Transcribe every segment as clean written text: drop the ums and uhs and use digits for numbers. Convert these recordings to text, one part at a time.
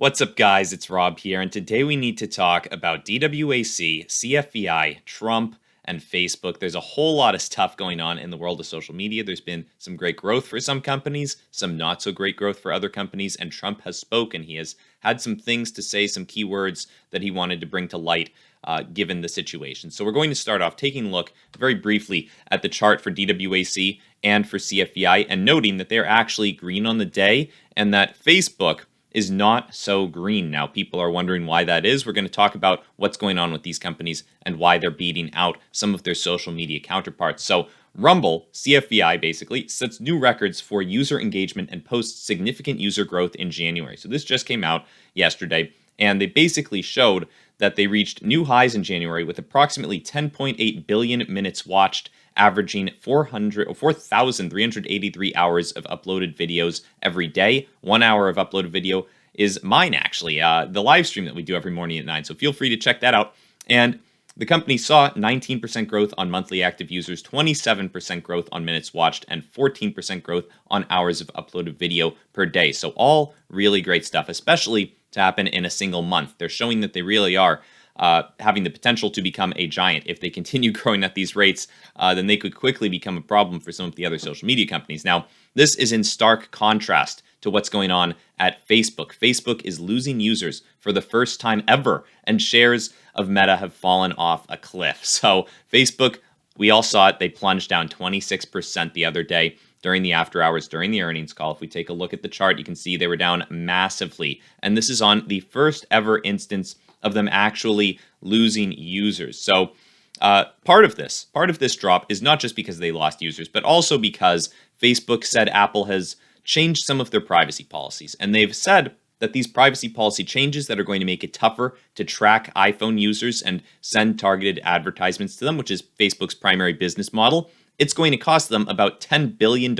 What's up, guys? It's Rob here, and today we need to talk about DWAC, CFVI, Trump, and Facebook. There's a whole lot of stuff going on in the world of social media. There's been some great growth for some companies, some not so great growth for other companies, and Trump has spoken. He has had some things to say, some keywords that he wanted to bring to light. Given the situation. So we're going to start off taking a look very briefly at the chart for DWAC and for CFVI and noting that they're actually green on the day and that Facebook is not so green now. People are wondering why that is. We're going to talk about what's going on with these companies and why they're beating out some of their social media counterparts. So Rumble, CFVI basically, sets new records for user engagement and posts significant user growth in January. So this just came out yesterday, and they basically showed that they reached new highs in January with approximately 10.8 billion minutes watched, averaging 4,383 hours of uploaded videos every day. 1 hour of uploaded video is mine, actually, the live stream that we do every morning at 9. So feel free to check that out. And the company saw 19% growth on monthly active users, 27% growth on minutes watched, and 14% growth on hours of uploaded video per day. So all really great stuff, especially to happen in a single month. They're showing that they really are having the potential to become a giant. If they continue growing at these rates, then they could quickly become a problem for some of the other social media companies. Now, this is in stark contrast to what's going on at Facebook. Facebook is losing users for the first time ever, and shares of Meta have fallen off a cliff. So Facebook, we all saw it, they plunged down 26% the other day during the after hours, during the earnings call. If we take a look at the chart, you can see they were down massively. And this is on the first ever instance of them actually losing users. So part of this drop is not just because they lost users, but also because Facebook said Apple has changed some of their privacy policies. And they've said that these privacy policy changes that are going to make it tougher to track iPhone users and send targeted advertisements to them, which is Facebook's primary business model, it's going to cost them about $10 billion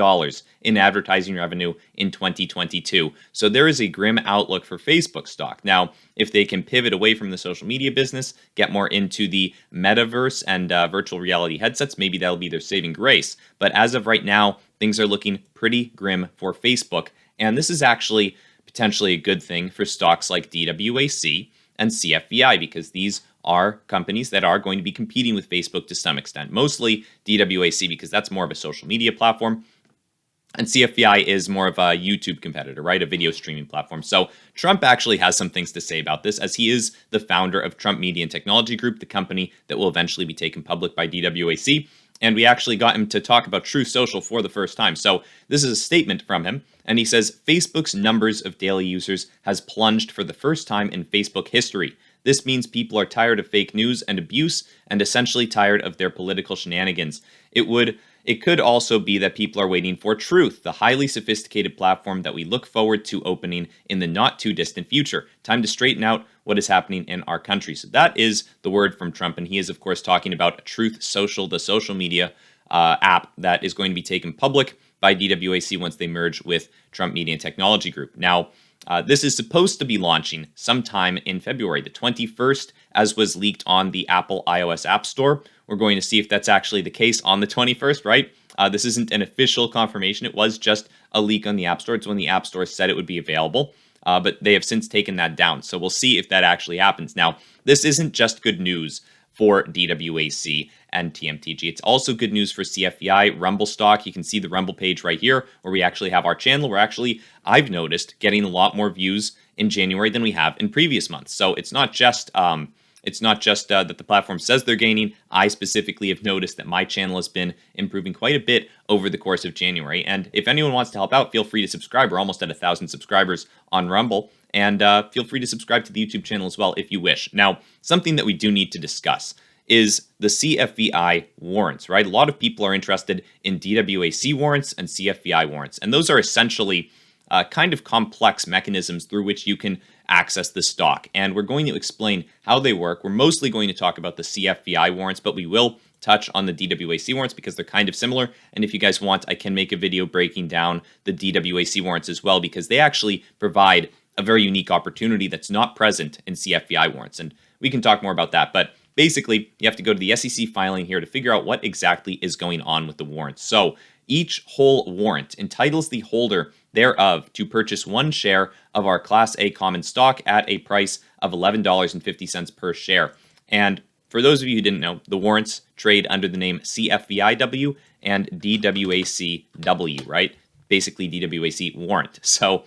in advertising revenue in 2022. So there is a grim outlook for Facebook stock. Now, if they can pivot away from the social media business, get more into the metaverse and virtual reality headsets, maybe that'll be their saving grace. But as of right now, things are looking pretty grim for Facebook. And this is actually potentially a good thing for stocks like DWAC and CFVI, because these are companies that are going to be competing with Facebook to some extent. Mostly DWAC because that's more of a social media platform, and CFVI is more of a YouTube competitor, right? A video streaming platform. So Trump actually has some things to say about this, as he is the founder of Trump Media and Technology Group, the company that will eventually be taken public by DWAC. And we actually got him to talk about True Social for the first time. So this is a statement from him. And he says, Facebook's numbers of daily users has plunged for the first time in Facebook history. This means people are tired of fake news and abuse and essentially tired of their political shenanigans. It could also be that people are waiting for Truth, the highly sophisticated platform that we look forward to opening in the not too distant future. Time to straighten out what is happening in our country. So that is the word from Trump, and he is, of course, talking about Truth Social, the social media app that is going to be taken public by DWAC once they merge with Trump Media and Technology Group. Now, this is supposed to be launching sometime in February, the 21st, as was leaked on the Apple iOS App Store. We're going to see if that's actually the case on the 21st, right? This isn't an official confirmation. It was just a leak on the App Store. It's when the App Store said it would be available, but they have since taken that down. So we'll see if that actually happens. Now, this isn't just good news for DWAC and TMTG. It's also good news for CFVI, Rumble stock. You can see the Rumble page right here where we actually have our channel. We're actually, I've noticed, getting a lot more views in January than we have in previous months. So it's not just that the platform says they're gaining. I specifically have noticed that my channel has been improving quite a bit over the course of January. And if anyone wants to help out, feel free to subscribe. We're almost at 1,000 subscribers on Rumble. And feel free to subscribe to the YouTube channel as well if you wish. Now, something that we do need to discuss is the CFVI warrants, right? A lot of people are interested in DWAC warrants and CFVI warrants. And those are essentially kind of complex mechanisms through which you can access the stock. And we're going to explain how they work. We're mostly going to talk about the CFVI warrants, but we will touch on the DWAC warrants because they're kind of similar. And if you guys want, I can make a video breaking down the DWAC warrants as well, because they actually provide a very unique opportunity that's not present in CFVI warrants. And we can talk more about that. But basically, you have to go to the SEC filing here to figure out what exactly is going on with the warrants. So each whole warrant entitles the holder thereof to purchase one share of our Class A common stock at a price of $11.50 per share. And for those of you who didn't know, the warrants trade under the name CFVIW and DWACW, right? Basically, DWAC warrant. So,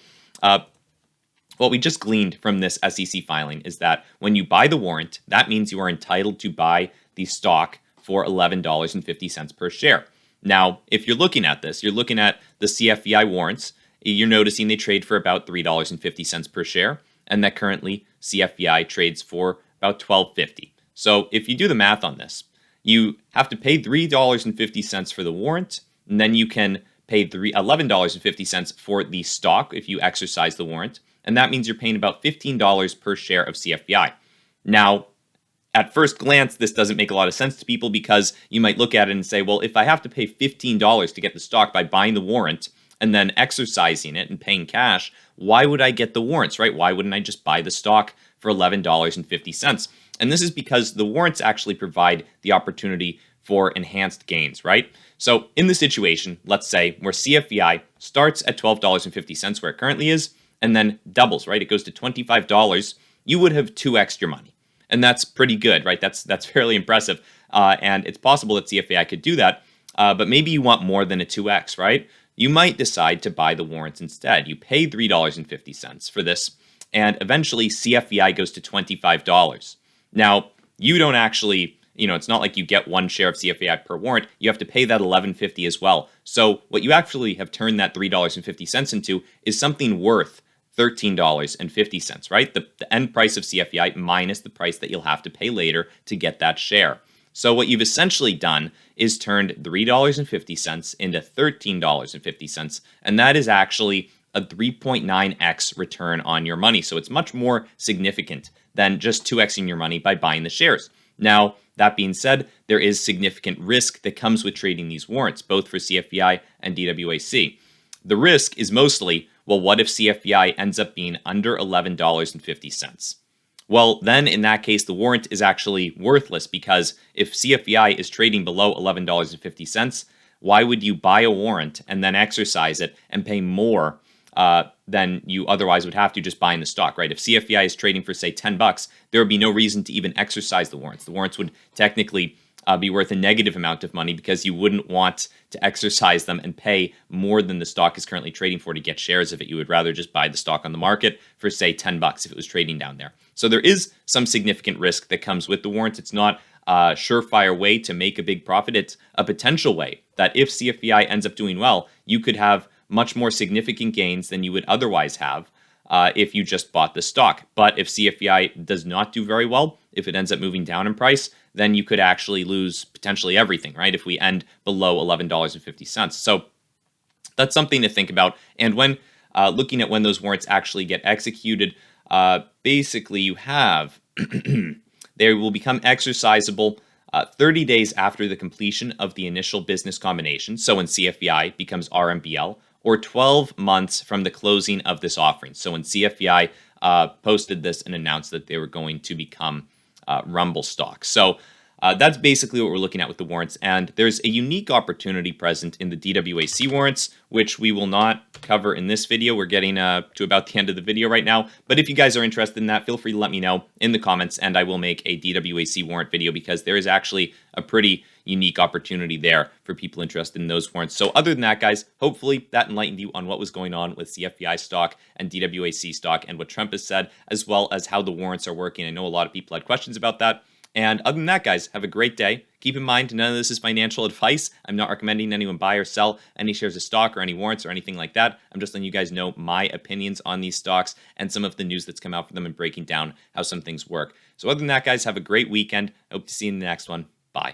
what we just gleaned from this SEC filing is that when you buy the warrant, that means you are entitled to buy the stock for $11.50 per share. Now, if you're looking at this, you're looking at the CFVI warrants, you're noticing they trade for about $3.50 per share, and that currently CFVI trades for about $12.50. So if you do the math on this, you have to pay $3.50 for the warrant, and then you can pay $11.50 for the stock if you exercise the warrant, and that means you're paying about $15 per share of CFVI. Now, at first glance, this doesn't make a lot of sense to people because you might look at it and say, well, if I have to pay $15 to get the stock by buying the warrant and then exercising it and paying cash, why would I get the warrants, right? Why wouldn't I just buy the stock for $11.50? And this is because the warrants actually provide the opportunity for enhanced gains, right? So in the situation, let's say where CFVI starts at $12.50 where it currently is, and then doubles, right? It goes to $25, you would have 2x your money. And that's pretty good, right? That's fairly impressive. And it's possible that CFVI could do that, but maybe you want more than a 2x, right? You might decide to buy the warrants instead. You pay $3.50 for this, and eventually CFVI goes to $25. Now, you don't actually, it's not like you get one share of CFVI per warrant. You have to pay that $11.50 as well. So what you actually have turned that $3.50 into is something worth $13.50, right? The end price of CFVI minus the price that you'll have to pay later to get that share. So what you've essentially done is turned $3.50 into $13.50, and that is actually a 3.9x return on your money. So it's much more significant than just 2xing your money by buying the shares. Now, that being said, there is significant risk that comes with trading these warrants, both for CFVI and DWAC. The risk is mostly, well, what if CFVI ends up being under $11.50? Well, then in that case, the warrant is actually worthless because if CFVI is trading below $11.50, why would you buy a warrant and then exercise it and pay more than you otherwise would have to just buying the stock, right? If CFVI is trading for, say, $10, there would be no reason to even exercise the warrants. The warrants would technically be worth a negative amount of money because you wouldn't want to exercise them and pay more than the stock is currently trading for to get shares of it. You would rather just buy the stock on the market for, say, $10 if it was trading down there. So there is some significant risk that comes with the warrants. It's not a surefire way to make a big profit. It's a potential way that if CFVI ends up doing well, you could have much more significant gains than you would otherwise have if you just bought the stock. But if CFVI does not do very well, if it ends up moving down in price, then you could actually lose potentially everything, right? If we end below $11.50. So that's something to think about. And when looking at when those warrants actually get executed, basically you have, they will become exercisable 30 days after the completion of the initial business combination. So when CFVI becomes RMBL, or 12 months from the closing of this offering. So when CFVI posted this and announced that they were going to become Rumble stock. So that's basically what we're looking at with the warrants. And there's a unique opportunity present in the DWAC warrants, which we will not cover in this video. We're getting to about the end of the video right now. But if you guys are interested in that, feel free to let me know in the comments, and I will make a DWAC warrant video because there is actually a pretty unique opportunity there for people interested in those warrants. So other than that, guys, hopefully that enlightened you on what was going on with CFVI stock and DWAC stock and what Trump has said, as well as how the warrants are working. I know a lot of people had questions about that. And other than that, guys, have a great day. Keep in mind, none of this is financial advice. I'm not recommending anyone buy or sell any shares of stock or any warrants or anything like that. I'm just letting you guys know my opinions on these stocks and some of the news that's come out for them and breaking down how some things work. So other than that, guys, have a great weekend. I hope to see you in the next one. Bye.